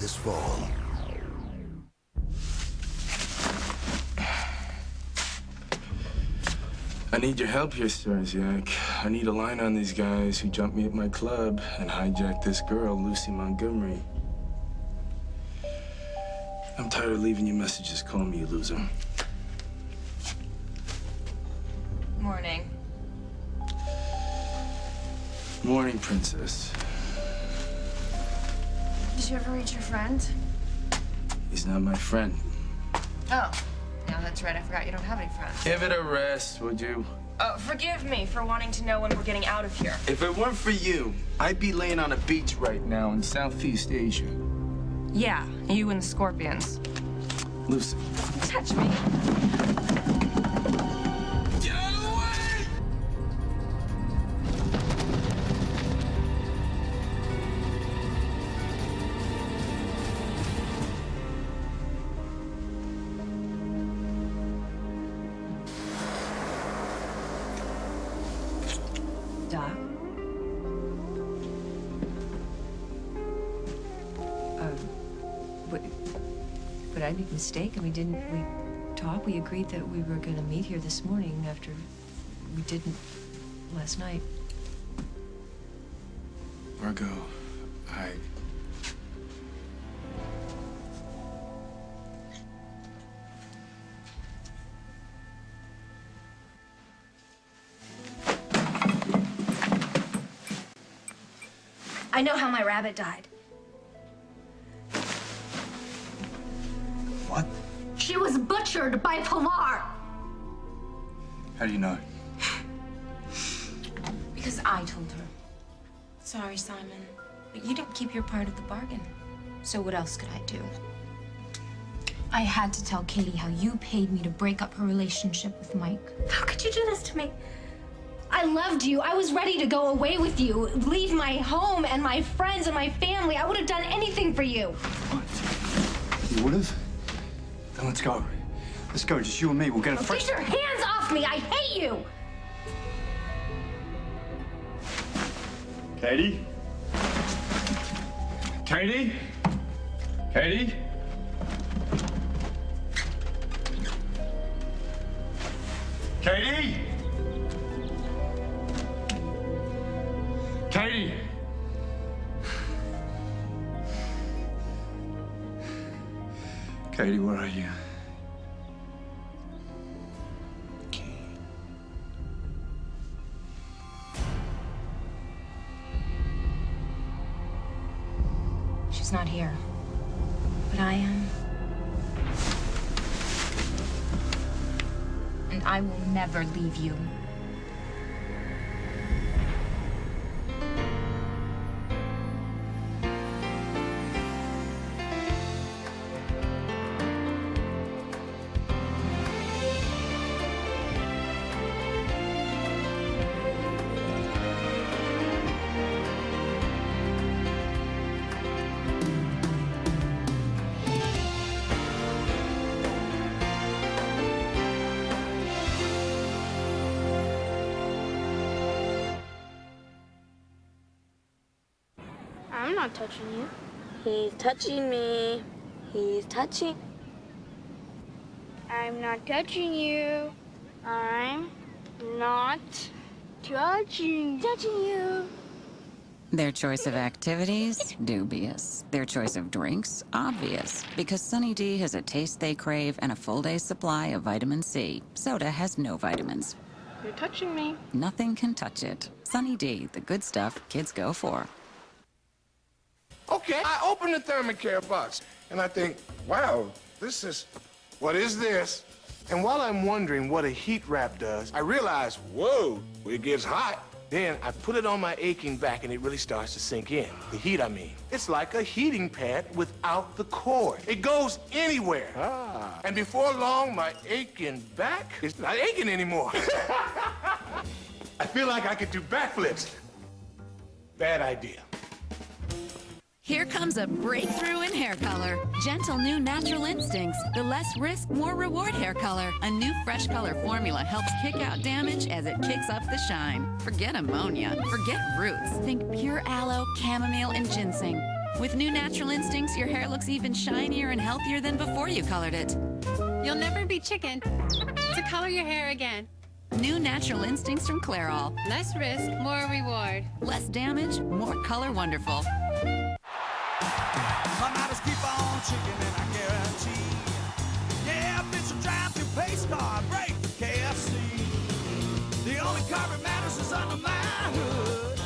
this fall. I need your help here, Starziak. I need a line on these guys who jumped me at my club and hijacked this girl, Lucy Montgomery. I'm tired of leaving you messages calling me you loser. Morning. Morning, princess. Did you ever reach your friend? He's not my friend. Oh, no, that's right. I forgot you don't have any friends. Give it a rest, would you? Oh, forgive me for wanting to know when we're getting out of here. If it weren't for you, I'd be laying on a beach right now in Southeast Asia. Yeah, you and the scorpions. Lucy. Touch me. Get out of the way! Doc? Would I make a mistake? We talk? We agreed that we were gonna meet here this morning after we didn't last night. Margot, I know how my rabbit died. What? She was butchered by Pilar. How do you know? Because I told her. Sorry, Simon, but you didn't keep your part of the bargain. So what else could I do? I had to tell Katie how you paid me to break up her relationship with Mike. How could you do this to me? I loved you. I was ready to go away with you, leave my home and my friends and my family. I would have done anything for you. What? You would have? Then let's go. Let's go, just you and me. We'll get a fresh... Get your hands off me! I hate you! Katie? Katie? Katie? Katie? Katie? Katie, where are you? She's not here, but I am. And I will never leave you. I'm not touching you. He's touching me. He's touching. I'm not touching you. I'm not touching you. Their choice of activities? Dubious. Their choice of drinks? Obvious. Because Sunny D has a taste they crave and a full day's supply of vitamin C. Soda has no vitamins. You're touching me. Nothing can touch it. Sunny D, the good stuff kids go for. Okay, I open the thermocare box, and I think, wow, what is this? And while I'm wondering what a heat wrap does, I realize, whoa, it gets hot. Then I put it on my aching back, and it really starts to sink in. The heat, I mean. It's like a heating pad without the cord. It goes anywhere. Ah. And before long, my aching back is not aching anymore. I feel like I could do backflips. Bad idea. Here comes a breakthrough in hair color. Gentle new natural instincts. The less risk, more reward hair color. A new fresh color formula helps kick out damage as it kicks up the shine. Forget ammonia. Forget roots. Think pure aloe, chamomile, and ginseng. With new natural instincts, your hair looks even shinier and healthier than before you colored it. You'll never be chicken to color your hair again. New natural instincts from Clairol. Less risk, more reward. Less damage, more color wonderful. My matters keep on chicken, and I guarantee. Yeah, if it's a drive-through pace car, break for KFC. The only car that matters is under my hood.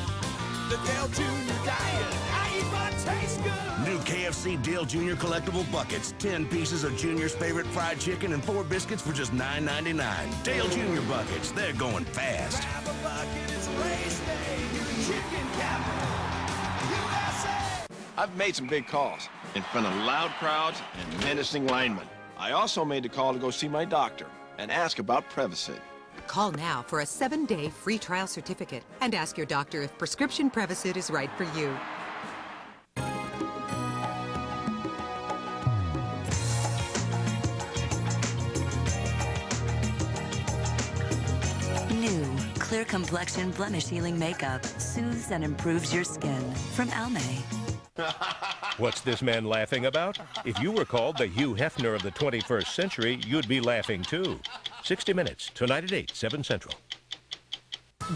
The Dale Jr. diet, I eat what tastes good. New KFC Dale Jr. collectible buckets. 10 pieces of Junior's favorite fried chicken and 4 biscuits for just $9.99. Dale Jr. buckets, they're going fast. Grab a bucket, it's race day. You're the chicken capital, USA. I've made some big calls in front of loud crowds and menacing linemen. I also made the call to go see my doctor and ask about Prevacid. Call now for a 7-day free trial certificate and ask your doctor if prescription Prevacid is right for you. New Clear Complexion Blemish Healing Makeup soothes and improves your skin from Almay. What's this man laughing about? If you were called the Hugh Hefner of the 21st century, you'd be laughing too. 60 Minutes, tonight at 8, 7 Central.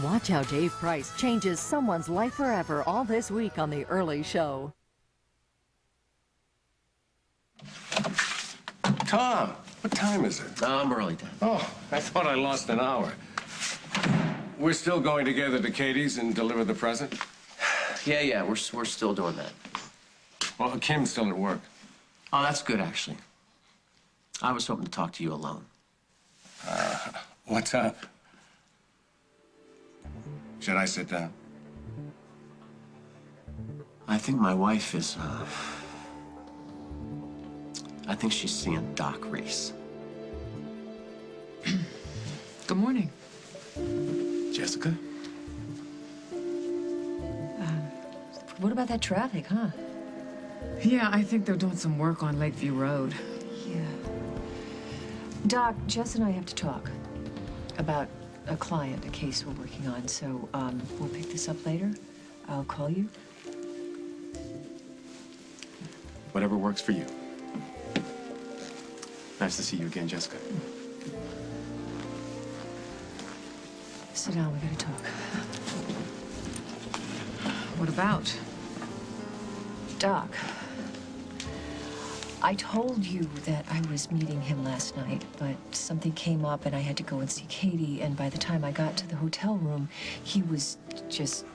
Watch how Dave Price changes someone's life forever all this week on The Early Show. Tom, what time is it? I'm early, Dan. Oh, I thought I lost an hour. We're still going together to Katie's and deliver the present? Yeah, we're still doing that. Well, Kim's still at work. Oh, that's good, actually. I was hoping to talk to you alone. What's up? Should I sit down? I think my wife is, I think she's seeing Doc Reese. Good morning. Jessica? What about that traffic, huh? Yeah, I think they're doing some work on Lakeview Road. Yeah. Doc, Jess and I have to talk about a client, a case we're working on, so we'll pick this up later. I'll call you. Whatever works for you. Nice to see you again, Jessica. Sit down, we gotta talk. What about? Doc, I told you that I was meeting him last night, but something came up and I had to go and see Katie, and by the time I got to the hotel room, he was just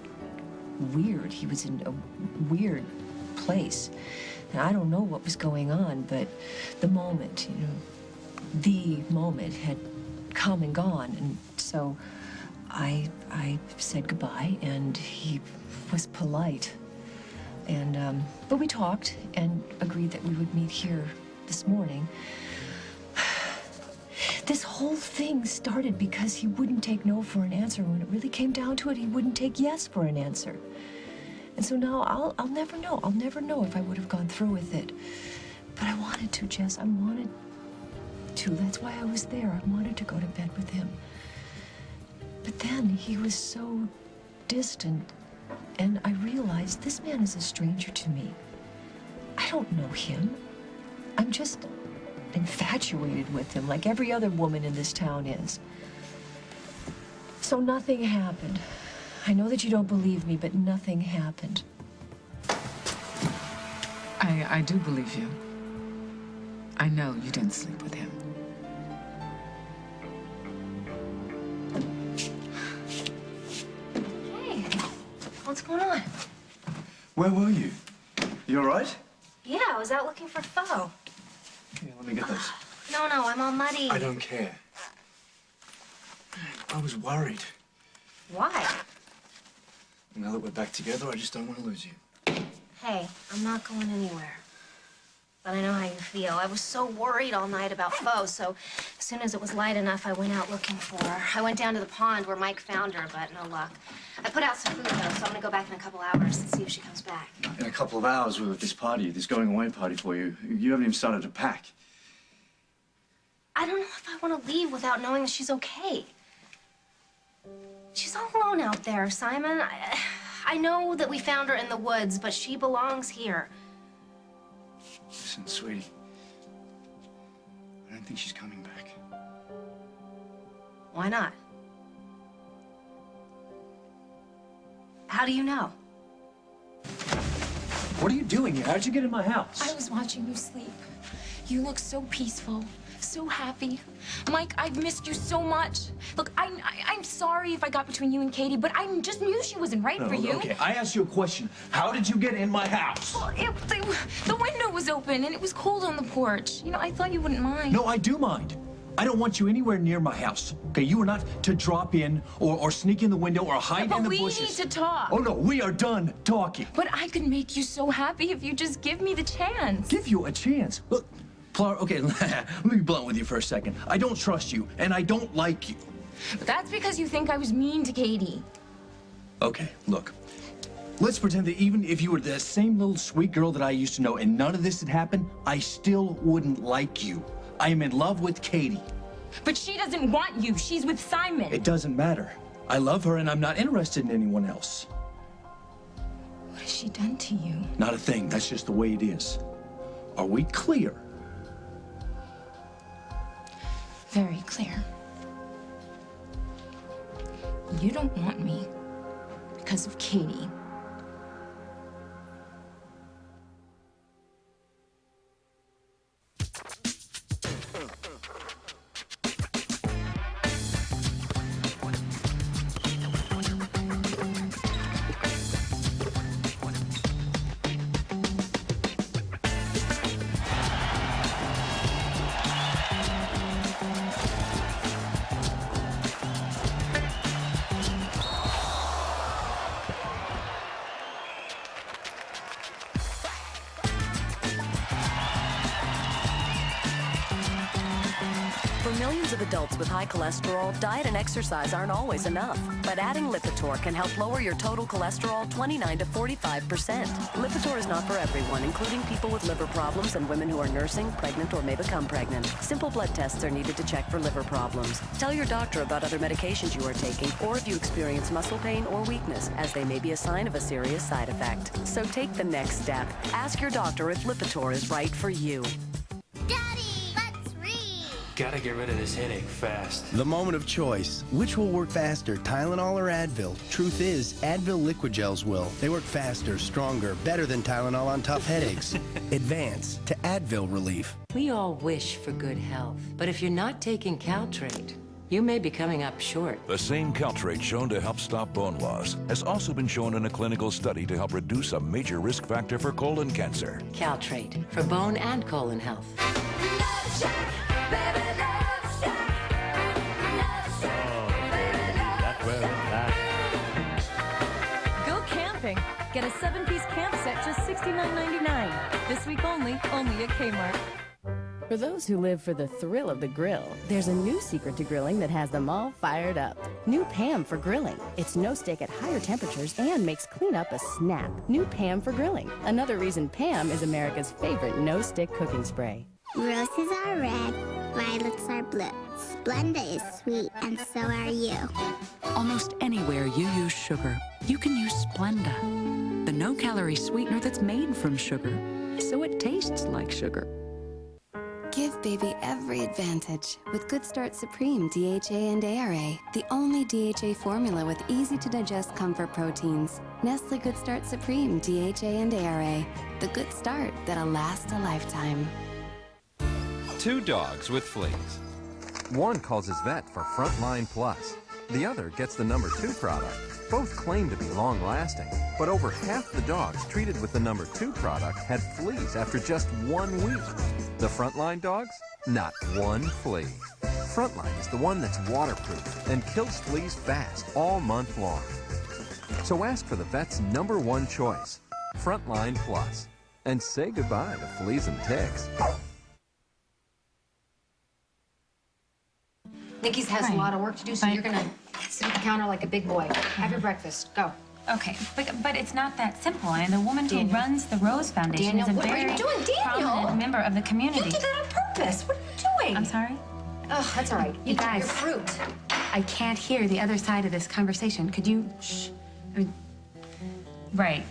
weird. He was in a weird place. And I don't know what was going on, but the moment, the moment had come and gone, and so I said goodbye, and he was polite. And, but we talked and agreed that we would meet here this morning. This whole thing started because he wouldn't take no for an answer. When it really came down to it, he wouldn't take yes for an answer. And so now I'll never know. I'll never know if I would have gone through with it. But I wanted to, Jess. I wanted to. That's why I was there. I wanted to go to bed with him. But then he was so distant. And I realized this man is a stranger to me. I don't know him. I'm just infatuated with him like every other woman in this town is. So nothing happened. I know that you don't believe me, but nothing happened. I do believe you. I know you didn't sleep with him. What's going on? Where were you? You all right? Yeah, I was out looking for pho. Here, let me get those. No, I'm all muddy. I don't care. I was worried. Why? Now that we're back together, I just don't want to lose you. Hey, I'm not going anywhere. But I know how you feel. I was so worried all night about pho, so as soon as it was light enough, I went out looking for her. I went down to the pond where Mike found her, but no luck. I put out some food, though, so I'm gonna go back in a couple hours and see if she comes back. In a couple of hours, we'll have this party, this going-away party for you. You haven't even started to pack. I don't know if I want to leave without knowing that she's okay. She's all alone out there, Simon. I know that we found her in the woods, but she belongs here. Listen, sweetie. I don't think she's coming back. Why not? How do you know? What are you doing here? How'd you get in my house? I was watching you sleep. You look so peaceful, so happy. Mike, I've missed you so much. Look, I'm sorry if I got between you and Katie, but I just knew she wasn't right for you. Okay, I asked you a question. How did you get in my house? Well, the window was open and it was cold on the porch. You know, I thought you wouldn't mind. No, I do mind. I don't want you anywhere near my house. Okay, you are not to drop in or sneak in the window or hide in the bushes. But we need to talk. Oh, no, we are done talking. But I could make you so happy if you just give me the chance. Give you a chance? Look, Clara, okay, let me be blunt with you for a second. I don't trust you, and I don't like you. But that's because you think I was mean to Katie. Okay, look. Let's pretend that even if you were the same little sweet girl that I used to know and none of this had happened, I still wouldn't like you. I am in love with Katie. But she doesn't want you. She's with Simon. It doesn't matter. I love her and I'm not interested in anyone else. What has she done to you? Not a thing. That's just the way it is. Are we clear? Very clear. You don't want me because of Katie. Millions of adults with high cholesterol, diet and exercise aren't always enough. But adding Lipitor can help lower your total cholesterol 29 to 45%. Lipitor is not for everyone, including people with liver problems and women who are nursing, pregnant, or may become pregnant. Simple blood tests are needed to check for liver problems. Tell your doctor about other medications you are taking, or if you experience muscle pain or weakness, as they may be a sign of a serious side effect. So take the next step. Ask your doctor if Lipitor is right for you. Gotta get rid of this headache fast. The moment of choice. Which will work faster, Tylenol or Advil? Truth is, Advil liquid gels will. They work faster, stronger, better than Tylenol on tough headaches. Advance to Advil relief. We all wish for good health, but if you're not taking Caltrate, you may be coming up short. The same Caltrate shown to help stop bone loss has also been shown in a clinical study to help reduce a major risk factor for colon cancer. Caltrate, for bone and colon health. Go camping. Get a 7-piece camp set just $69.99. This week only at Kmart. For those who live for the thrill of the grill, there's a new secret to grilling that has them all fired up. New Pam for grilling. It's no stick at higher temperatures and makes cleanup a snap. New Pam for grilling. Another reason Pam is America's favorite no-stick cooking spray. Roses are red, violets are blue. Splenda is sweet, and so are you. Almost anywhere you use sugar, you can use Splenda, the no-calorie sweetener that's made from sugar, so it tastes like sugar. Give baby every advantage with Good Start Supreme DHA and ARA, the only DHA formula with easy-to-digest comfort proteins. Nestle Good Start Supreme DHA and ARA, the good start that'll last a lifetime. 2 dogs with fleas. One calls his vet for Frontline Plus. The other gets the number 2 product. Both claim to be long-lasting, but over half the dogs treated with the number 2 product had fleas after just 1 week. The Frontline dogs? Not one flea. Frontline is the one that's waterproof and kills fleas fast all month long. So ask for the vet's number 1 choice, Frontline Plus, and say goodbye to fleas and ticks. Nikki's has a lot of work to do, so you're gonna sit at the counter like a big boy. Have your breakfast. Go. Okay, but it's not that simple. And the woman who runs the Rose Foundation is a what very are you doing, Daniel? prominent member of the community. You did that on purpose. What are you doing? I'm sorry? Oh, that's all right. You guys. Your fruit. I can't hear the other side of this conversation. Could you shh? I mean, Right.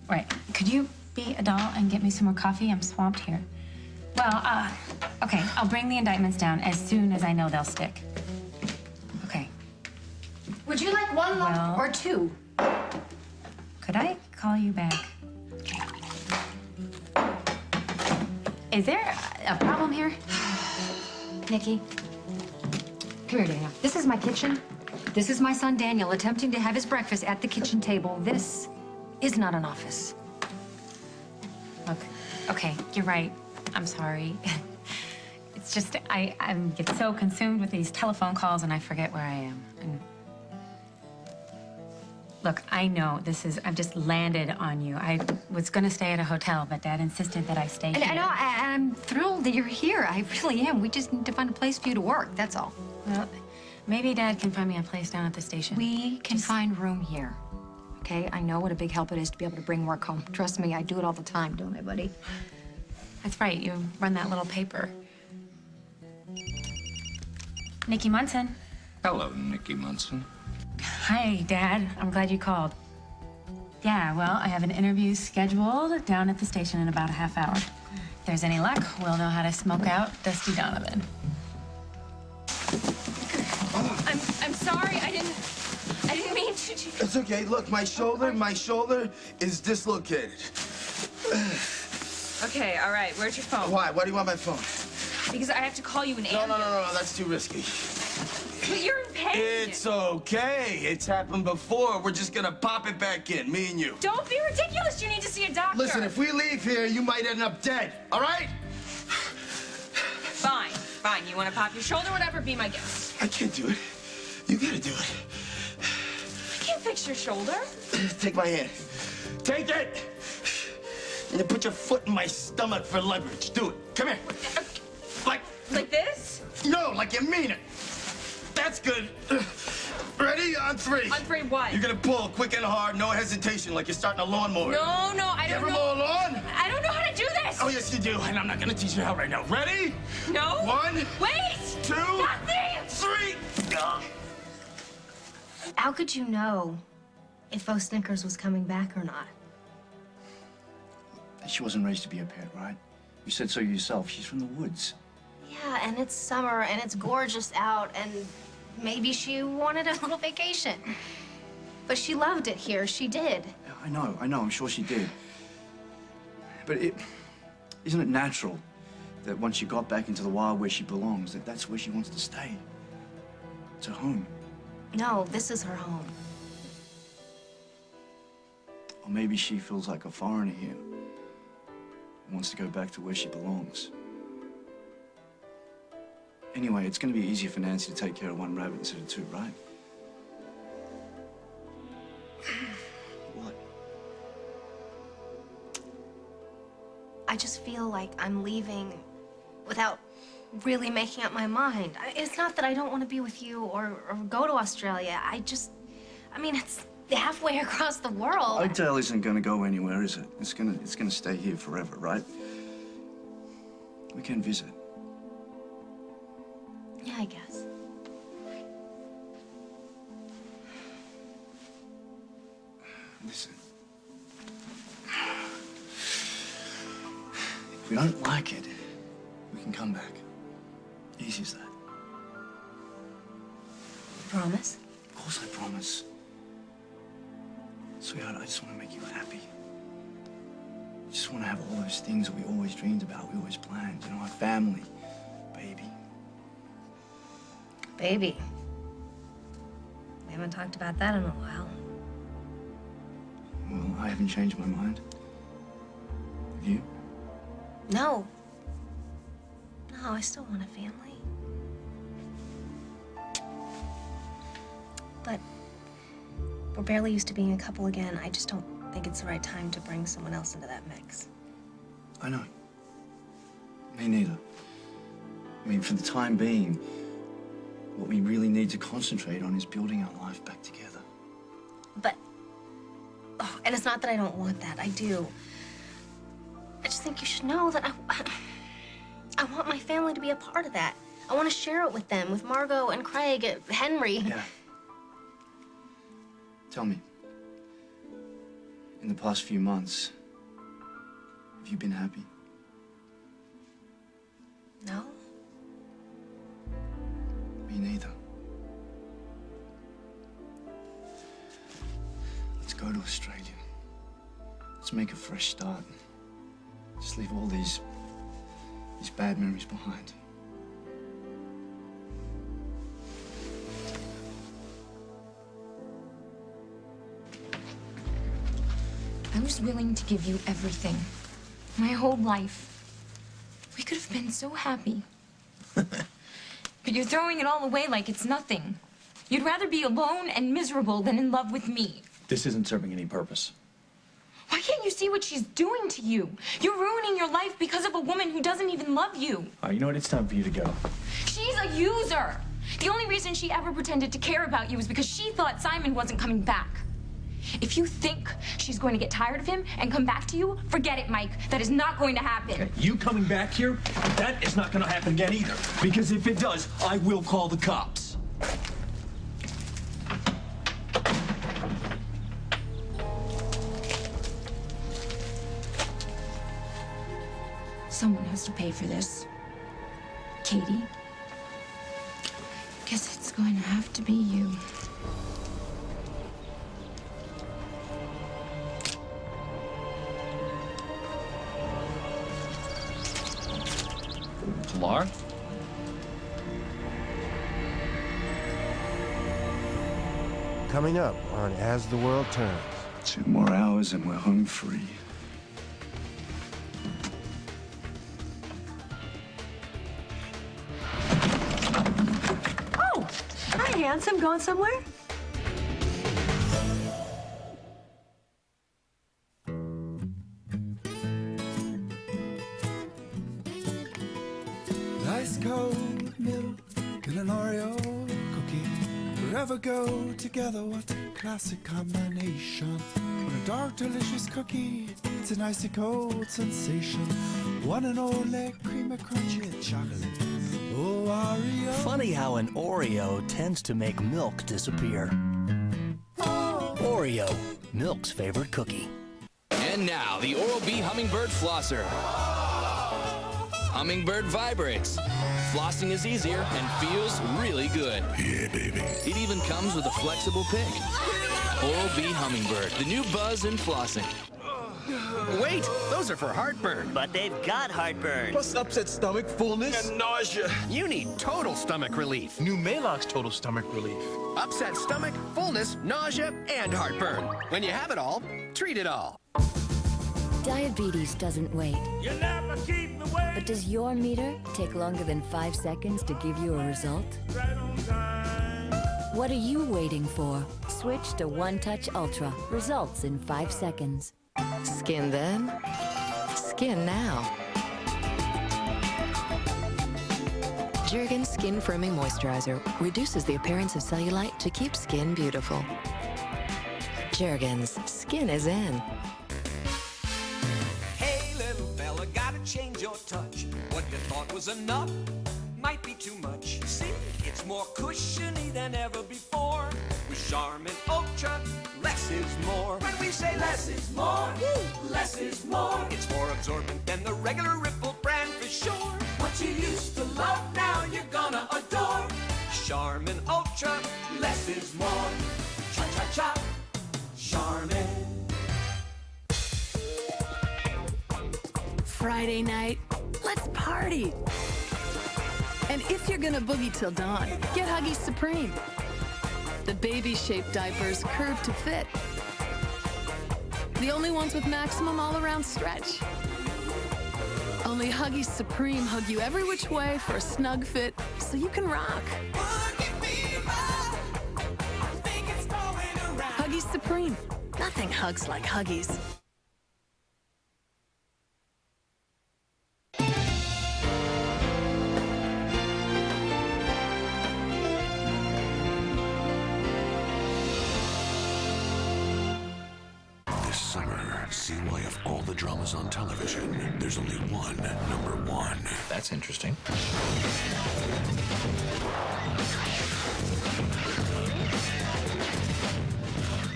Right. Could you be a doll and get me some more coffee? I'm swamped here. Well, okay. I'll bring the indictments down as soon as I know they'll stick. Okay. Would you like one lump or two? Could I call you back? Is there a problem here? Nikki, come here, Daniel. This is my kitchen. This is my son, Daniel, attempting to have his breakfast at the kitchen table. This is not an office. Look, okay, you're right. I'm sorry. It's just, I get so consumed with these telephone calls and I forget where I am. And look, I know I've just landed on you. I was gonna stay at a hotel, but Dad insisted that I stay here. I know, I'm thrilled that you're here. I really am. We just need to find a place for you to work, that's all. Well, maybe Dad can find me a place down at the station. We can find room here, okay? I know what a big help it is to be able to bring work home. Trust me, I do it all the time, don't I, buddy? That's right, you run that little paper. Nikki Munson. Hello, Nikki Munson. Hi, Dad. I'm glad you called. Yeah, well, I have an interview scheduled down at the station in about a half hour. If there's any luck, we'll know how to smoke out Dusty Donovan. I'm sorry. I didn't mean to. It's okay. Look, my shoulder is dislocated. Okay, all right. Where's your phone? Why? Why do you want my phone? Because I have to call you an ambulance. No, that's too risky. But you're in pain. It's okay. It's happened before. We're just gonna pop it back in, me and you. Don't be ridiculous. You need to see a doctor. Listen, if we leave here, you might end up dead, all right? Fine. You want to pop your shoulder? Whatever, be my guest. I can't do it. You gotta do it. I can't fix your shoulder. Take my hand. Take it! And then put your foot in my stomach for leverage. Do it. Come here. Like this? No, like you mean it. That's good. Ready? On three. On three, what? You're gonna pull quick and hard, no hesitation, like you're starting a lawnmower. No, I You don't ever know. mow a lawn? I don't know how to do this. Oh, yes, you do, and I'm not gonna teach you how right now. Ready? No. 1, Wait. 2, Nothing. 3. How could you know if Bo Snickers was coming back or not? She wasn't raised to be a pet, right? You said so yourself. She's from the woods. Yeah, and it's summer and it's gorgeous out and maybe she wanted a little vacation. But she loved it here, she did. I know, I'm sure she did. But isn't it natural that once she got back into the wild where she belongs, that's where she wants to stay? It's her home. No, this is her home. Or maybe she feels like a foreigner here. Wants to go back to where she belongs. Anyway, it's going to be easier for Nancy to take care of one rabbit instead of two, right? What? I just feel like I'm leaving without really making up my mind. It's not that I don't want to be with you or go to Australia. I mean, it's halfway across the world. Oakdale isn't going to go anywhere, is it? It's gonna stay here forever, right? We can visit. Yeah, I guess. Listen. If we don't like it, we can come back. Easy as that. Promise? Of course I promise. Sweetheart, I just want to make you happy. I just want to have all those things that we always dreamed about, we always planned. You know, our family, baby. Baby. We haven't talked about that in a while. Well, I haven't changed my mind. Have you? No. No, I still want a family. But we're barely used to being a couple again. I just don't think it's the right time to bring someone else into that mix. I know. Me neither. I mean, for the time being, what we really need to concentrate on is building our life back together. But, oh, and it's not that I don't want that. I do. I just think you should know that I want my family to be a part of that. I want to share it with them, with Margot and Craig, Henry. Yeah. Tell me, In the past few months, have you been happy? No? Me neither. Let's go to Australia. Let's make a fresh start. Just leave all these bad memories behind. I was willing to give you everything. My whole life. We could have been so happy. But you're throwing it all away like it's nothing. You'd rather be alone and miserable than in love with me. This isn't serving any purpose. Why can't you see what she's doing to you? You're ruining your life because of a woman who doesn't even love you. All right, you know what? It's time for you to go. She's a user. The only reason she ever pretended to care about you is because she thought Simon wasn't coming back. If you think she's going to get tired of him and come back to you, forget it, Mike. That is not going to happen. Okay, you coming back here, that is not going to happen again either. Because if it does, I will call the cops. Someone has to pay for this. Katie? Guess it's going to have to be you. Laura? Coming up on As the World Turns. 2 more hours and we're home free. Oh, hi, handsome. Going somewhere? Ice cold milk and an Oreo cookie forever go together. What a classic combination. On a dark, delicious cookie, it's an icy cold sensation. One and only cream of crunchy chocolate. Oh, Oreo. Funny how an Oreo tends to make milk disappear. Oreo, milk's favorite cookie. And now, the Oral-B Hummingbird Flosser. Hummingbird vibrates. Flossing is easier and feels really good. Yeah, baby. It even comes with a flexible pick. Oral-B Hummingbird, the new buzz in flossing. Wait, those are for heartburn. But they've got heartburn. Plus upset stomach, fullness, And nausea. You need total stomach relief. New Maalox Total Stomach Relief. Upset stomach, fullness, nausea, and heartburn. When you have it all, treat it all. Diabetes doesn't wait. You never keep me waiting. But does your meter take longer than 5 seconds to give you a result? Right on time. What are you waiting for? Switch to One Touch Ultra. Results in 5 seconds. Skin then, skin now. Jergens Skin Firming Moisturizer reduces the appearance of cellulite to keep skin beautiful. Jergens, skin is in. Hey, little fella, gotta change your touch. What you thought was enough might be too much. See, it's more cushiony than ever before. With Charmin Ultra, less is more. When we say less is more, less is more. It's more absorbent than the regular Ripple brand for sure. What you used to love, now you're gonna adore. Charmin Ultra, less is more. Cha-cha-cha, Charmin. Friday night, let's party. And if you're gonna boogie till dawn, get Huggies Supreme. The baby-shaped diapers curved to fit. The only ones with maximum all-around stretch. Only Huggies Supreme hug you every which way for a snug fit so you can rock. Huggies Supreme. Nothing hugs like Huggies. See why of all the dramas on television, there's only one #1. That's interesting.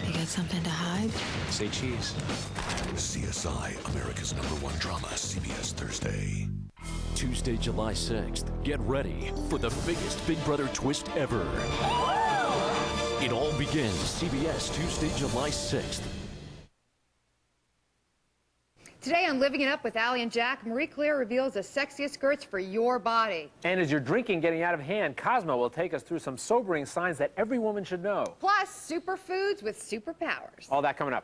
You got Something to hide? Say cheese. CSI, America's #1 drama, CBS Thursday. Tuesday, July 6th. Get ready for the biggest Big Brother twist ever. It all begins CBS Tuesday, July 6th. Today on Living It Up with Allie and Jack, Marie Claire reveals the sexiest skirts for your body. And as your drinking getting out of hand, Cosmo will take us through some sobering signs that every woman should know. Plus, superfoods with superpowers. All that coming up.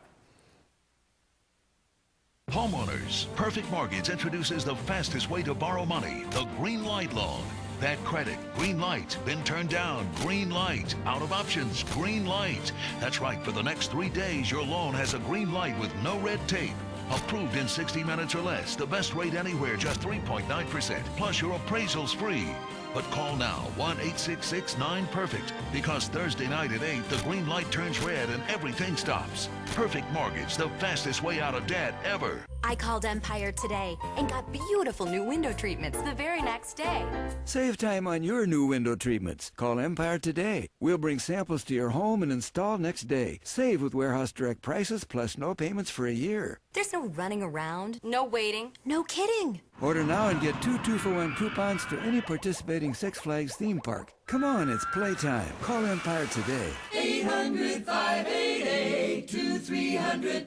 Homeowners, Perfect Mortgage introduces the fastest way to borrow money, the green light loan. Bad credit, green light. Been turned down, green light. Out of options, green light. That's right, for the next 3 days, your loan has a green light with no red tape. Approved in 60 minutes or less. The best rate anywhere, just 3.9%. Plus, your appraisal's free. But call now, 1-866-9-PERFECT. Because Thursday night at 8, the green light turns red and everything stops. Perfect Mortgage, the fastest way out of debt ever. I called Empire today and got beautiful new window treatments the very next day. Save time on your new window treatments. Call Empire today. We'll bring samples to your home and install next day. Save with warehouse direct prices plus no payments for a year. There's no running around, no waiting, no kidding. Order now and get 2 2-for-1 coupons to any participating Six Flags theme park. Come on, it's playtime. Call Empire today. 800-588-2300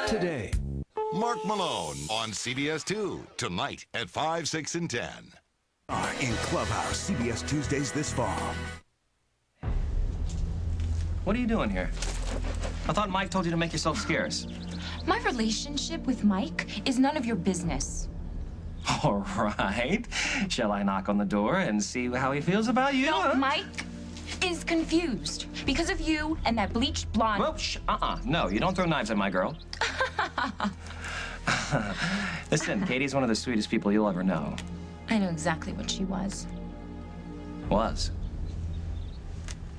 Today. Mark Malone on CBS 2, tonight at 5, 6, and 10. In Clubhouse, CBS Tuesdays this fall. What are you doing here? I thought Mike told you to make yourself scarce. My relationship with Mike is none of your business. All right. Shall I knock on the door and see how he feels about you? No, Mike is confused because of you and that bleached blonde. Well, no, you don't throw knives at my girl. Listen, Katie's one of the sweetest people you'll ever know. I know exactly what she was. Was.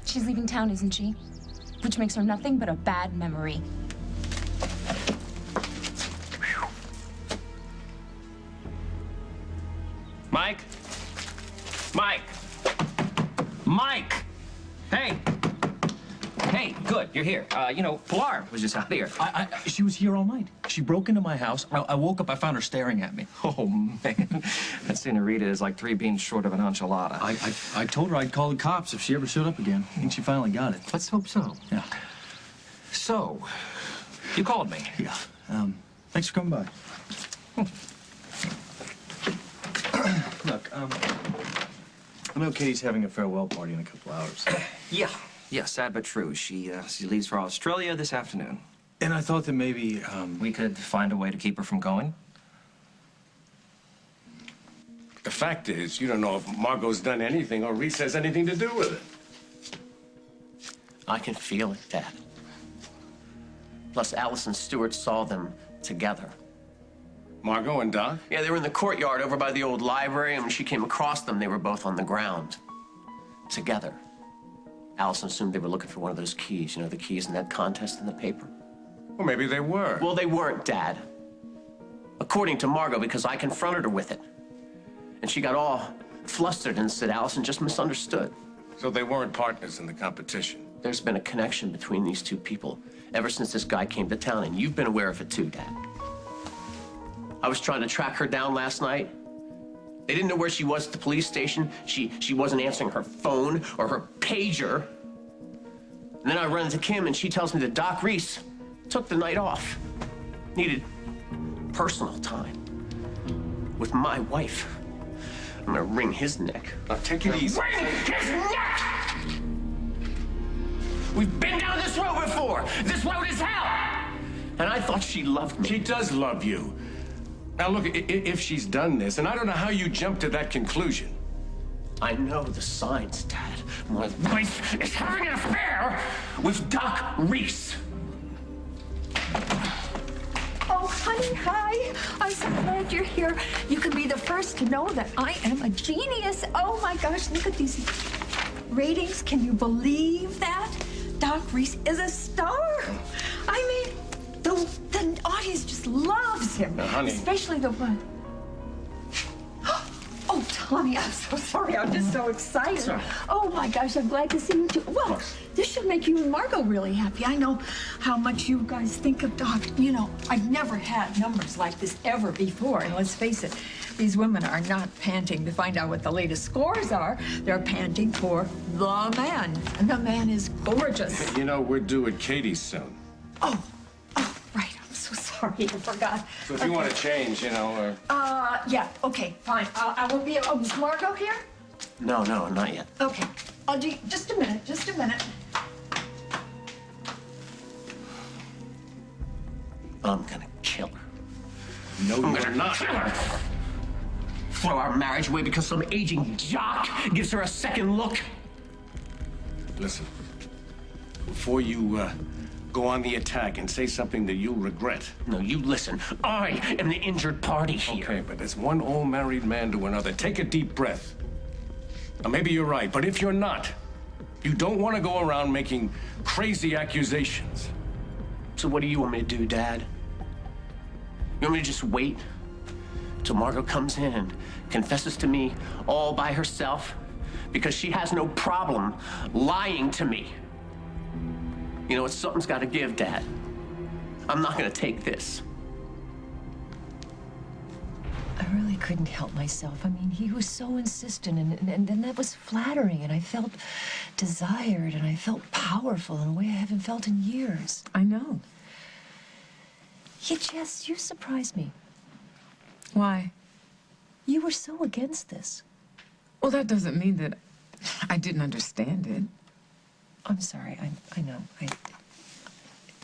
She's leaving town, isn't she? Which makes her nothing but a bad memory. Mike? Mike! Mike! Hey! Hey, good, you're here. Pilar was just out here. She was here all night. She broke into my house. I woke up, I found her staring at me. Oh, man. That senorita is like 3 beans short of an enchilada. I told her I'd call the cops if she ever showed up again. I think she finally got it. Let's hope so. Yeah. So, you called me. Yeah. Thanks for coming by. Look, I know Katie's having a farewell party in a couple hours. Yeah, sad but true. She leaves for Australia this afternoon. And I thought that maybe, we could find a way to keep her from going. The fact is, you don't know if Margot's done anything or Reese has anything to do with it. I can feel it, Dad. Plus, Alice and Stuart saw them together. Margot and Doc? Yeah, they were in the courtyard over by the old library, and when she came across them, they were both on the ground. Together. Allison assumed they were looking for one of those keys. You know, the keys in that contest in the paper? Well, maybe they were. Well, they weren't, Dad. According to Margot, because I confronted her with it. And she got all flustered and said Allison just misunderstood. So they weren't partners in the competition? There's been a connection between these two people ever since this guy came to town, and you've been aware of it too, Dad. I was trying to track her down last night. They didn't know where she was at the police station. She wasn't answering her phone or her pager. And then I run into Kim, and she tells me that Doc Reese took the night off. Needed personal time with my wife. I'm gonna wring his neck. Now take it easy. Wring his neck! We've been down this road before. This road is hell. And I thought she loved me. She does love you. Now, look, if she's done this, and I don't know how you jumped to that conclusion. I know the signs, Dad. My wife is having an affair with Doc Reese. Oh, honey, hi. I'm so glad you're here. You can be the first to know that I am a genius. Oh, my gosh, look at these ratings. Can you believe that? Doc Reese is a star. I mean, the audience just loves him. Now, honey. Especially the one. Oh, Tommy, I'm so sorry. I'm just so excited. Sorry. Oh, my gosh, I'm glad to see you too. Well, this should make you and Margot really happy. I know how much you guys think of Doc. You know, I've never had numbers like this ever before. And let's face it, these women are not panting to find out what the latest scores are. They're panting for the man. And the man is gorgeous. You know, we're due at Katie's soon. Oh, right. I'm so sorry. I forgot. So if you want to change, you know, or... Yeah, okay, fine. I will be... Oh, is Margot here? No, not yet. Okay. I'll do... Just a minute, just a minute. I'm gonna kill her. No, you're not. Kill her. Throw our marriage away because some aging jock gives her a second look. Listen, before you go on the attack and say something that you'll regret. No, you listen. I am the injured party here. Okay, but as one old married man to another, take a deep breath. Now, maybe you're right, but if you're not, you don't want to go around making crazy accusations. So what do you want me to do, Dad? You want me to just wait till Margot comes in and confesses to me all by herself? Because she has no problem lying to me. You know what? Something's got to give, Dad. I'm not going to take this. I really couldn't help myself. I mean, he was so insistent, and then that was flattering, and I felt desired, and I felt powerful in a way I haven't felt in years. I know. Yeah, Jess, you surprised me. Why? You were so against this. Well, that doesn't mean that I didn't understand it. I'm sorry. I know. It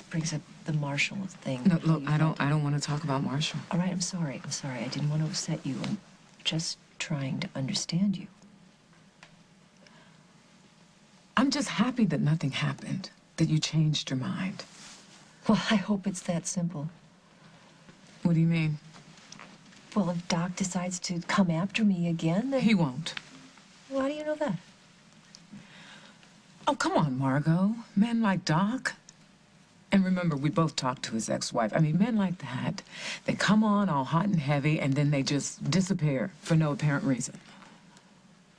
brings up the Marshall thing. No, look, I don't want to talk about Marshall. All right, I'm sorry. I didn't want to upset you. I'm just trying to understand you. I'm just happy that nothing happened, that you changed your mind. Well, I hope it's that simple. What do you mean? Well, if Doc decides to come after me again, then... He won't. Well, how do you know that? Oh, come on, Margot. Men like Doc. And remember, we both talked to his ex-wife. I mean, men like that, they come on all hot and heavy, and then they just disappear for no apparent reason.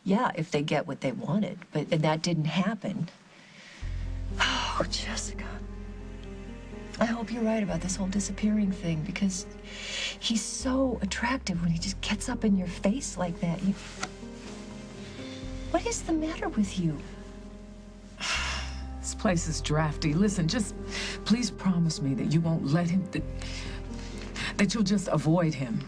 Yeah, if they get what they wanted. But that didn't happen. Oh, Jessica. I hope you're right about this whole disappearing thing, because he's so attractive when he just gets up in your face like that. What is the matter with you? This place is drafty. Listen, just please promise me that you won't let him, that you'll just avoid him.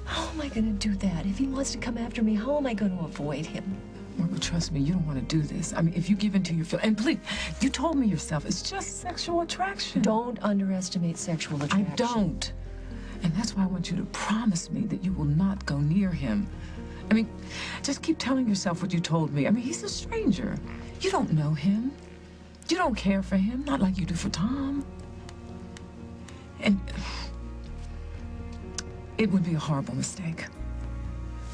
How am I going to do that? If he wants to come after me, how am I going to avoid him? Margaret, trust me, you don't want to do this. I mean, if you give in to your feelings, and please, you told me yourself, it's just sexual attraction. Don't underestimate sexual attraction. I don't. And that's why I want you to promise me that you will not go near him. I mean, just keep telling yourself what you told me. I mean, he's a stranger. You don't know him. You don't care for him, not like you do for Tom. And it would be a horrible mistake.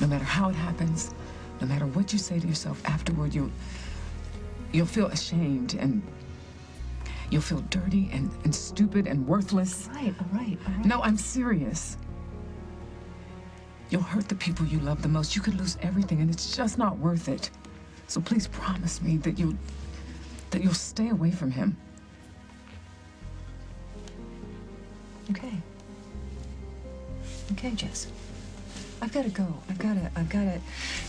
No matter how it happens, no matter what you say to yourself afterward, you'll feel ashamed, and you'll feel dirty and stupid and worthless. All right. No, I'm serious. You'll hurt the people you love the most. You could lose everything, and it's just not worth it. So please promise me that you'll stay away from him. Okay, Jess. I've got to go. I've got to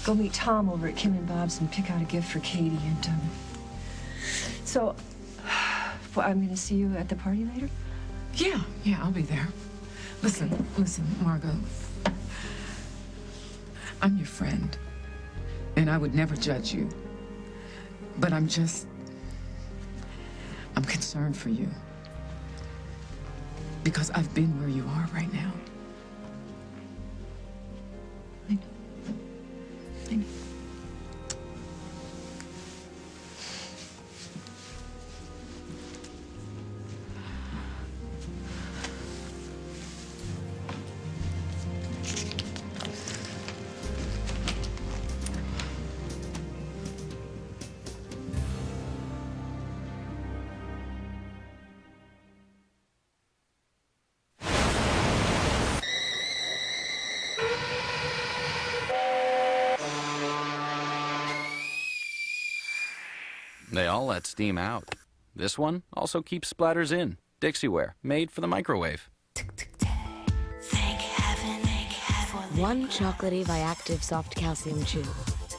go meet Tom over at Kim and Bob's and pick out a gift for Katie. And so, well, I'm going to see you at the party later. Yeah, I'll be there. Listen, Margot. I'm your friend, and I would never judge you. But I'm concerned for you. Because I've been where you are right now. I know. They all let steam out. This one also keeps splatters in. Dixieware, made for the microwave. One chocolatey Viactive soft calcium chew.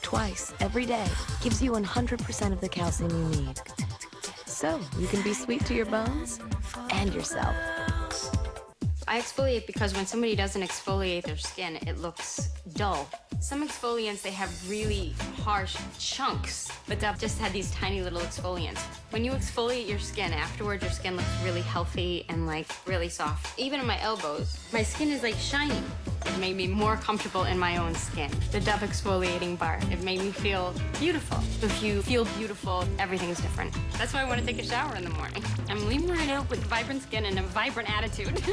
Twice every day gives you 100% of the calcium you need. So you can be sweet to your bones and yourself. I exfoliate because when somebody doesn't exfoliate their skin, it looks dull. Some exfoliants, they have really harsh chunks, but Dove just had these tiny little exfoliants. When you exfoliate your skin, afterwards your skin looks really healthy and like really soft. Even in my elbows, my skin is like shiny. It made me more comfortable in my own skin. The Dove exfoliating bar, it made me feel beautiful. If you feel beautiful, everything's different. That's why I want to take a shower in the morning. I'm leaving right out with vibrant skin and a vibrant attitude.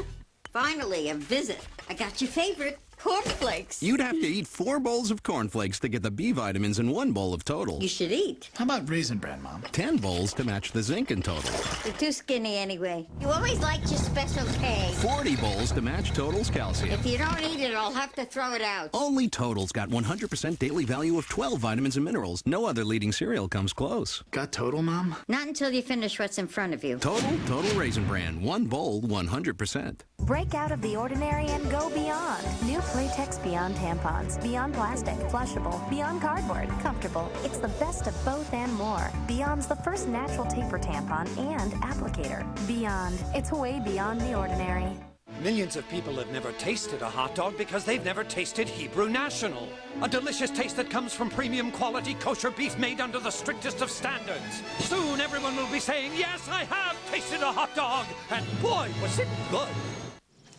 Finally, a visit. I got your favorite, cornflakes. You'd have to eat 4 bowls of cornflakes to get the B vitamins in 1 bowl of Total. You should eat. How about Raisin Bran, Mom? 10 bowls to match the zinc in Total. You're too skinny anyway. You always liked your special K. 40 bowls to match Total's calcium. If you don't eat it, I'll have to throw it out. Only Total's got 100% daily value of 12 vitamins and minerals. No other leading cereal comes close. Got Total, Mom? Not until you finish what's in front of you. Total Raisin Bran. 1 bowl, 100%. Break out of the ordinary and go beyond. New Playtex Beyond tampons. Beyond plastic, flushable, beyond cardboard, comfortable. It's the best of both and more. Beyond's the first natural taper tampon and applicator. Beyond. It's way beyond the ordinary. Millions of people have never tasted a hot dog because they've never tasted Hebrew National. A delicious taste that comes from premium quality kosher beef made under the strictest of standards. Soon everyone will be saying, yes, I have tasted a hot dog. And boy, was it good.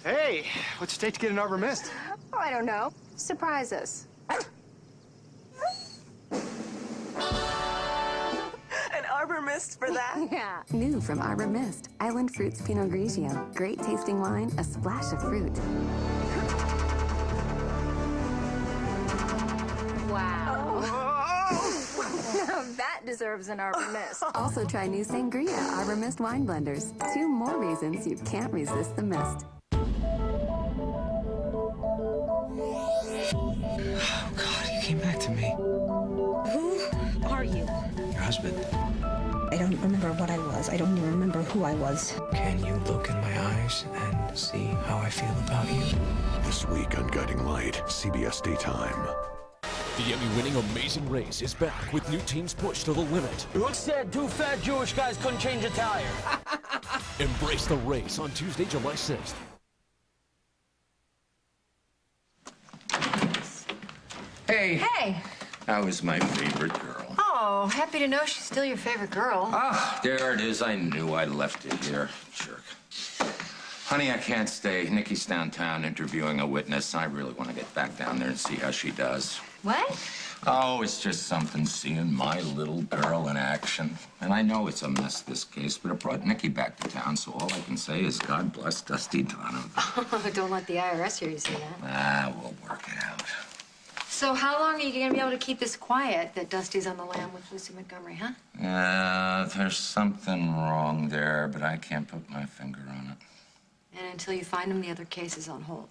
Hey, what's it take to get an Arbor Mist? Oh, I don't know. Surprise us. An Arbor Mist for that? Yeah. New from Arbor Mist. Island Fruits Pinot Grigio. Great tasting wine, a splash of fruit. Wow. Now that deserves an Arbor Mist. Also try new Sangria Arbor Mist wine blenders. 2 more reasons you can't resist the mist. Oh, God, you came back to me. Who are you? Your husband. I don't remember what I was. I don't even remember who I was. Can you look in my eyes and see how I feel about you? This week on Guiding Light, CBS Daytime. The Emmy-winning Amazing Race is back with new teams pushed to the limit. Who said 2 fat Jewish guys couldn't change a tire? Embrace the race on Tuesday, July 6th. Hey. Hey. That was my favorite girl. Oh, happy to know she's still your favorite girl. Ah, there it is. I knew I left it here. Jerk. Honey, I can't stay. Nikki's downtown interviewing a witness. I really want to get back down there and see how she does. What? Oh, it's just something seeing my little girl in action. And I know it's a mess, this case, but it brought Nikki back to town, so all I can say is God bless Dusty Donovan. Oh, don't let the IRS hear you say that. Ah, we'll work it out. So how long are you going to be able to keep this quiet, that Dusty's on the lam with Lucy Montgomery, huh? There's something wrong there, but I can't put my finger on it. And until you find him, the other case is on hold.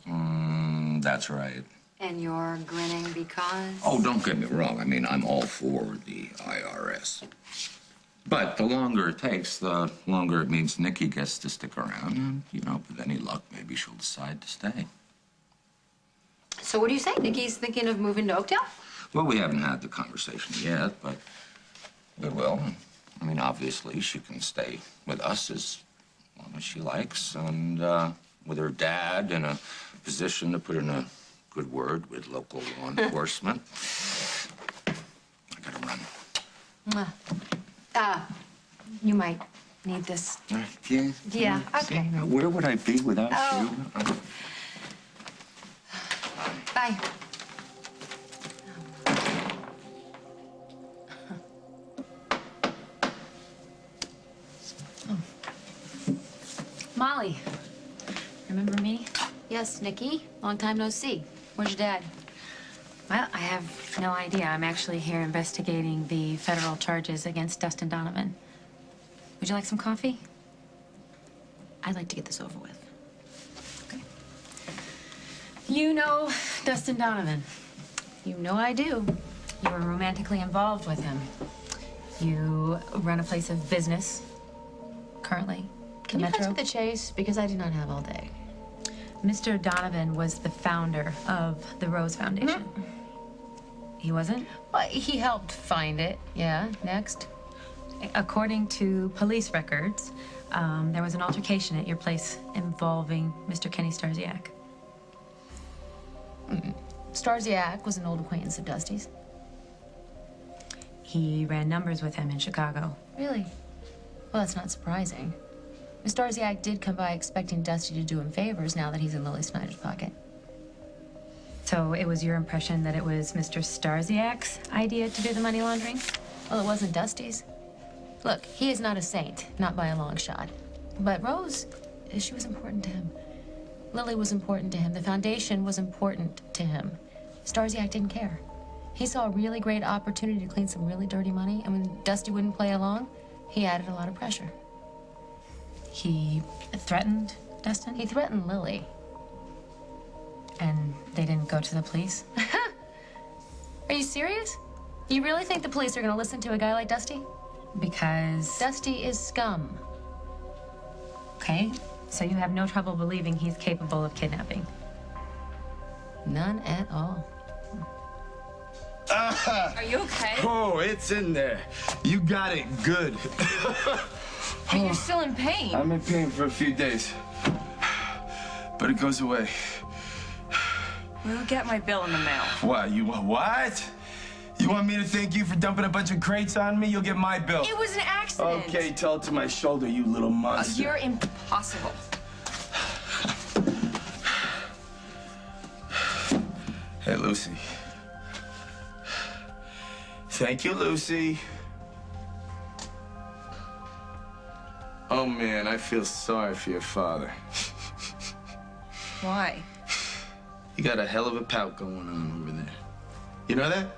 That's right. And you're grinning because? Oh, don't get me wrong. I mean, I'm all for the IRS. But the longer it takes, the longer it means Nikki gets to stick around. And, you know, with any luck, maybe she'll decide to stay. So what do you say? Nikki's thinking of moving to Oakdale? Well, we haven't had the conversation yet, but we will. I mean, obviously, she can stay with us as long as she likes, and with her dad in a position to put in a good word with local law enforcement. I gotta run. You might need this. Yeah? Yeah, See, okay. now, where would I be without you? Bye. Molly, remember me? Yes, Nikki. Long time no see. Where's your dad? Well, I have no idea. I'm actually here investigating the federal charges against Dustin Donovan. Would you like some coffee? I'd like to get this over with. You know Dustin Donovan. You know I do. You were romantically involved with him. You run a place of business currently. Can you cut to the chase? Because I do not have all day. Mr. Donovan was the founder of the Rose Foundation. He wasn't? Well, he helped find it. Yeah, next. According to police records, there was an altercation at your place involving Mr. Kenny Starziak. Starziak was an old acquaintance of Dusty's. He ran numbers with him in Chicago. Really? Well, that's not surprising. Miss Starziak did come by expecting Dusty to do him favors now that he's in Lily Snyder's pocket. So it was your impression that it was Mr. Starziak's idea to do the money laundering? Well, it wasn't Dusty's. Look, he is not a saint, not by a long shot. But Rose, she was important to him. Lily was important to him. The foundation was important to him. Starziak didn't care. He saw a really great opportunity to clean some really dirty money, and when Dusty wouldn't play along, he added a lot of pressure. He threatened Dustin? He threatened Lily. And they didn't go to the police? Are you serious? You really think the police are gonna listen to a guy like Dusty? Because... Dusty is scum. Okay, so you have no trouble believing he's capable of kidnapping? None at all. Are you okay? Oh, it's in there. You got it good. But you're still in pain. I'm in pain for a few days. But it goes away. We'll get my bill in the mail. What? What? You want me to thank you for dumping a bunch of crates on me? You'll get my bill. It was an accident. Okay, tell it to my shoulder, you little monster. You're impossible. Hey, Lucy. Thank you, Lucy. Oh, man, I feel sorry for your father. Why? You got a hell of a pout going on over there. You know that?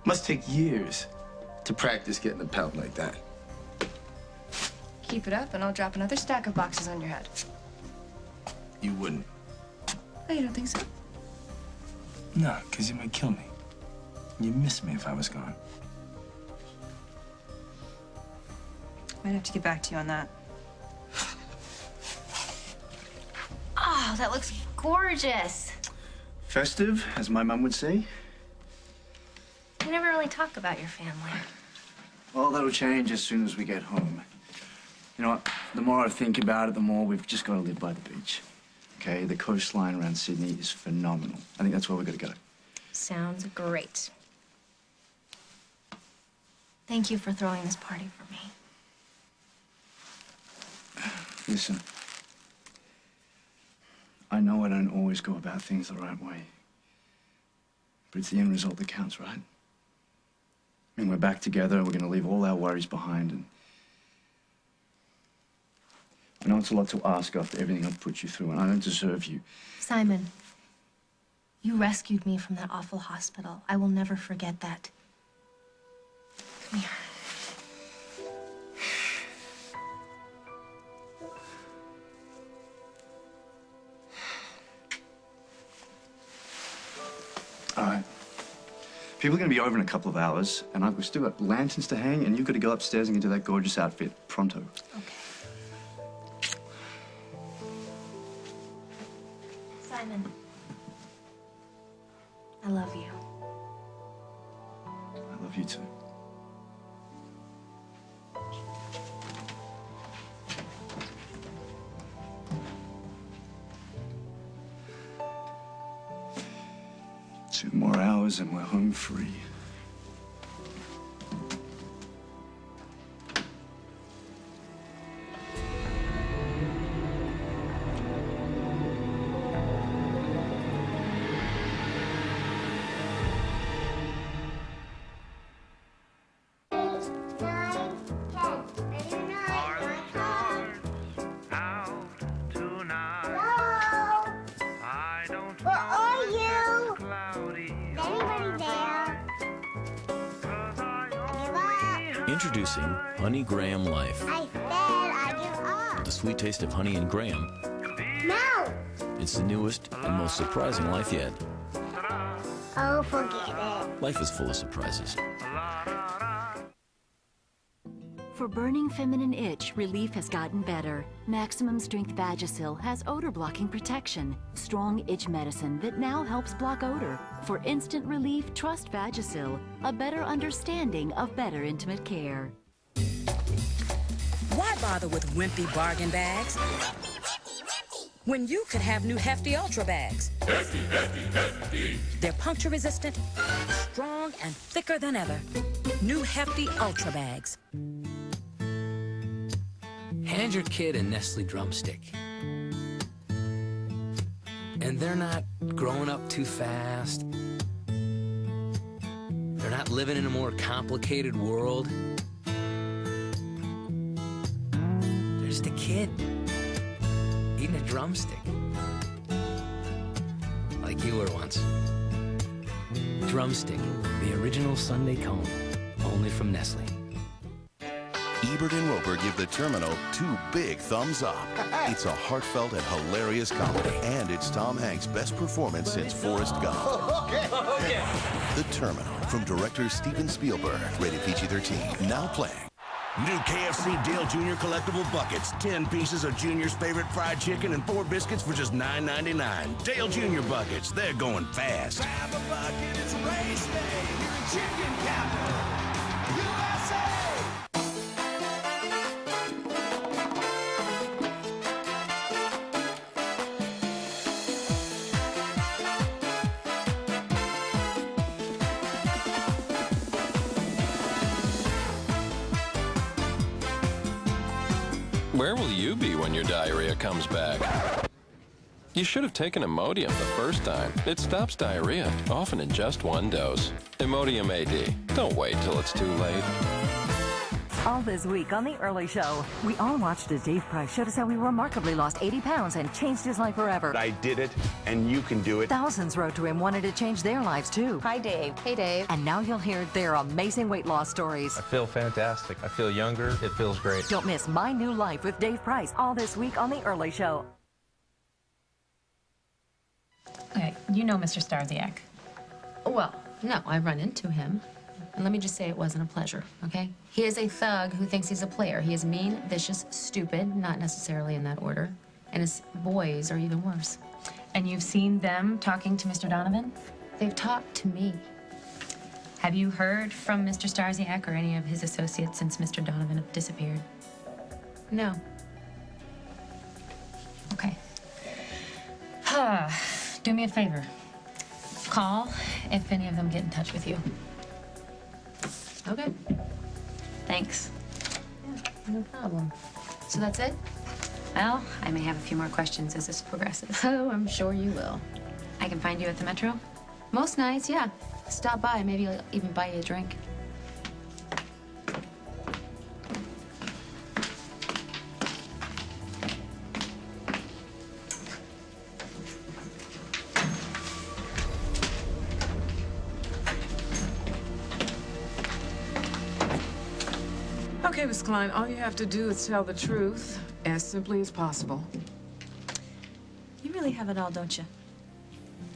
Must take years to practice getting a pout like that. Keep it up and I'll drop another stack of boxes on your head. You wouldn't. Oh, you don't think so? No, because you might kill me. You'd miss me if I was gone. Might have to get back to you on that. Oh, that looks gorgeous. Festive, as my mom would say. We never really talk about your family. Well, that'll change as soon as we get home. You know what? The more I think about it, the more we've just got to live by the beach. Okay? The coastline around Sydney is phenomenal. I think that's where we've got to go. Sounds great. Thank you for throwing this party for me. Listen. I know I don't always go about things the right way. But it's the end result that counts, right? I mean, we're back together, we're gonna leave all our worries behind, and I know it's a lot to ask after everything I've put you through, and I don't deserve you. Simon, you rescued me from that awful hospital. I will never forget that. Come here. All right. People are going to be over in a couple of hours, and I've still got lanterns to hang, and you've got to go upstairs and get into that gorgeous outfit pronto. Okay. Simon, I love you. I love you too. Two more hours and we're home free. Introducing Honey Graham Life. I said I give up. With the sweet taste of honey and graham. No. It's the newest and most surprising life yet. Oh, forget it. Life is full of surprises. For burning feminine itch, relief has gotten better. Maximum Strength Vagisil has odor-blocking protection. Strong itch medicine that now helps block odor. For instant relief, trust Vagisil. A better understanding of better intimate care. Why bother with wimpy bargain bags when you could have new Hefty Ultra bags? Hefty, hefty, hefty. They're puncture resistant, strong, and thicker than ever. New Hefty Ultra bags. Hand your kid a Nestle drumstick. And they're not growing up too fast. They're not living in a more complicated world. They're just a kid eating a drumstick. Like you were once. Drumstick, the original Sunday cone, only from Nestle. Ebert and Roper give The Terminal 2 big thumbs up. It's a heartfelt and hilarious comedy, and it's Tom Hanks' best performance since Forrest Gump. Okay. The Terminal, from director Steven Spielberg, rated PG-13, now playing. New KFC Dale Jr. collectible buckets. 10 pieces of Junior's favorite fried chicken and 4 biscuits for just $9.99. Dale Jr. buckets, they're going fast. Grab a bucket, it's race day. You're in chicken capital, USA. Where will you be when your diarrhea comes back? You should have taken Imodium the first time. It stops diarrhea, often in just 1 dose. Imodium AD. Don't wait till it's too late. All this week on The Early Show, we all watched as Dave Price showed us how he remarkably lost 80 pounds and changed his life forever. I did it, and you can do it. Thousands wrote to him, wanted to change their lives too. Hi, Dave. Hey, Dave. And now you'll hear their amazing weight loss stories. I feel fantastic. I feel younger. It feels great. Don't miss My New Life with Dave Price all this week on The Early Show. Okay, you know Mr. Starziak. Well, no, I run into him. And let me just say it wasn't a pleasure, okay? He is a thug who thinks he's a player. He is mean, vicious, stupid, not necessarily in that order. And his boys are even worse. And you've seen them talking to Mr. Donovan? They've talked to me. Have you heard from Mr. Starziak or any of his associates since Mr. Donovan disappeared? No. Okay. Do me a favor. Call if any of them get in touch with you. Okay. Thanks. Yeah, no problem. So that's it? Well, I may have a few more questions as this progresses. Oh, I'm sure you will. I can find you at the Metro? Most nights, yeah. Stop by, maybe I'll even buy you a drink. Okay, Miss Klein, all you have to do is tell the truth as simply as possible. You really have it all, don't you?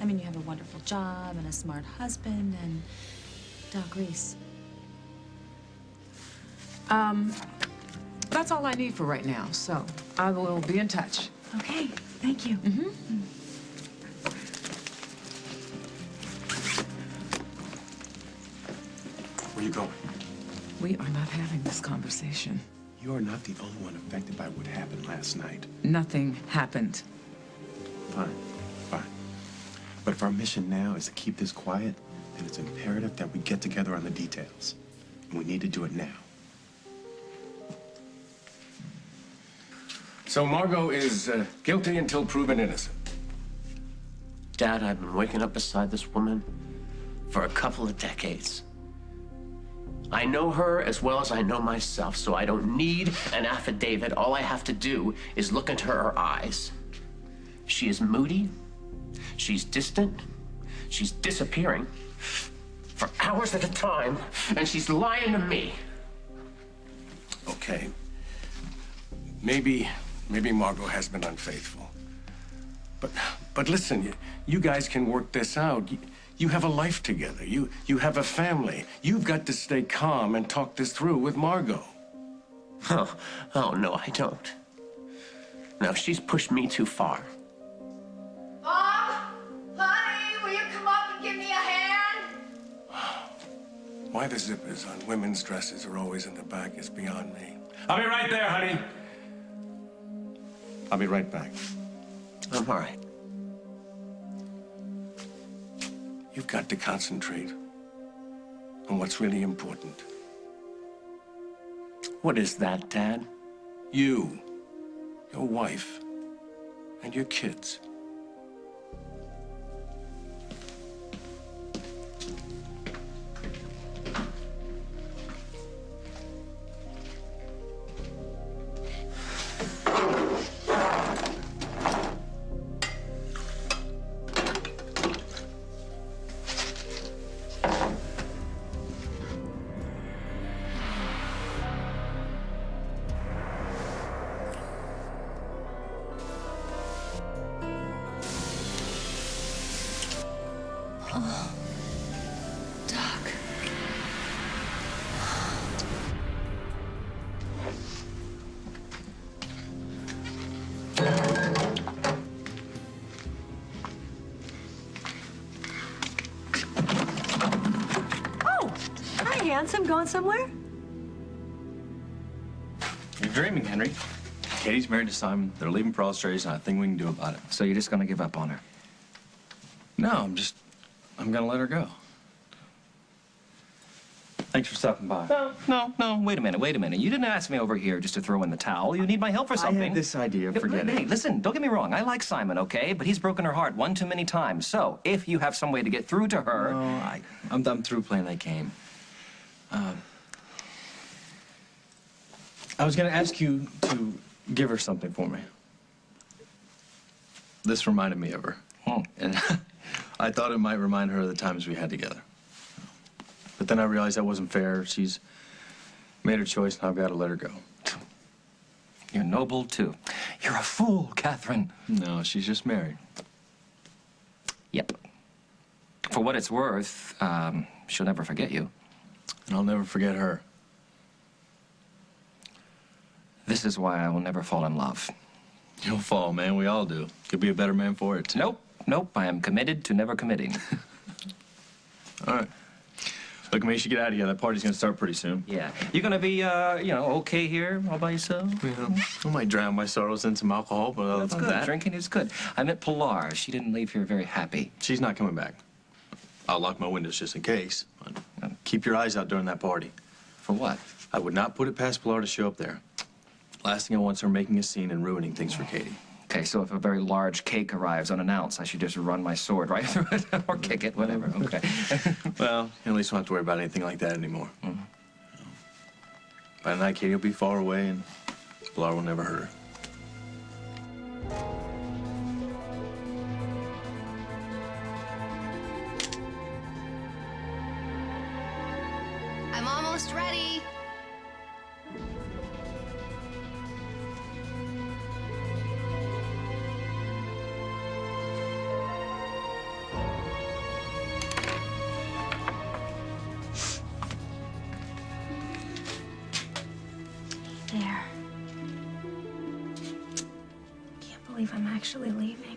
I mean, you have a wonderful job and a smart husband and Doc Reese. That's all I need for right now, so I will be in touch. Okay, thank you. Where you going? We are not having this conversation. You are not the only one affected by what happened last night. Nothing happened. Fine, fine. But if our mission now is to keep this quiet, then it's imperative that we get together on the details. And we need to do it now. So Margot is guilty until proven innocent. Dad, I've been waking up beside this woman for a couple of decades. I know her as well as I know myself, so I don't need an affidavit. All I have to do is look into her eyes. She is moody, she's distant, she's disappearing for hours at a time, and she's lying to me. Okay. Maybe Margot has been unfaithful. But listen, you guys can work this out. You have a life together. You have a family. You've got to stay calm and talk this through with Margot. Oh, no, I don't. No, she's pushed me too far. Mom! Honey, will you come up and give me a hand? Why the zippers on women's dresses are always in the back is beyond me. I'll be right there, honey. I'll be right back. I'm all right. You've got to concentrate on what's really important. What is that, Dad? You, your wife, and your kids. Handsome, going somewhere? You're dreaming, Henry. Katie's married to Simon. They're leaving for Australia, and nothing we can do about it. So you're just gonna give up on her? No, I'm gonna let her go. Thanks for stopping by. No, wait a minute. You didn't ask me over here just to throw in the towel. You need my help for something. I had this idea, forget Hey, it. listen, don't get me wrong. I like Simon, okay? But he's broken her heart one too many times. So, if you have some way to get through to her... No, I'm through playing that game. I was gonna ask you to give her something for me. This reminded me of her. And I thought it might remind her of the times we had together. But then I realized that wasn't fair. She's made her choice, and I've got to let her go. You're noble, too. You're a fool, Catherine. No, she's just married. Yep. For what it's worth, she'll never forget you. And I'll never forget her. This is why I will never fall in love. You'll fall, man. We all do. You'll be a better man for it, too. Nope. I am committed to never committing. All right. Look, man, you should get out of here. That party's gonna start pretty soon. Yeah. You're gonna be, okay here all by yourself? Yeah. I might drown my sorrows in some alcohol, but other That's than good. that... Drinking is good. I met Pilar. She didn't leave here very happy. She's not coming back. I'll lock my windows just in case. But keep your eyes out during that party. For what? I would not put it past Pilar to show up there. Last thing I want is her making a scene and ruining things for Katie. Okay, so if a very large cake arrives unannounced, I should just run my sword right through it or kick it, whatever. Okay. Well, at least we don't have to worry about anything like that anymore. Mm-hmm. By the night, Katie will be far away, and Pilar will never hurt her. I'm almost ready. There. Can't believe I'm actually leaving.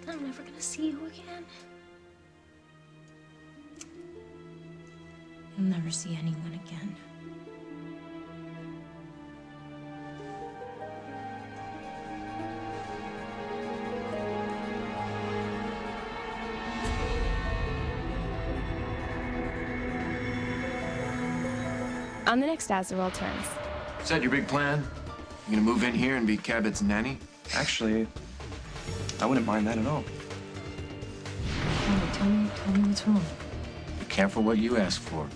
I'm never gonna see you again. You'll never see anyone again. On the next As the World Turns. Is that your big plan? You gonna move in here and be Cabot's nanny? Actually, I wouldn't mind that at all. Tell me what's wrong. Be careful what you ask for.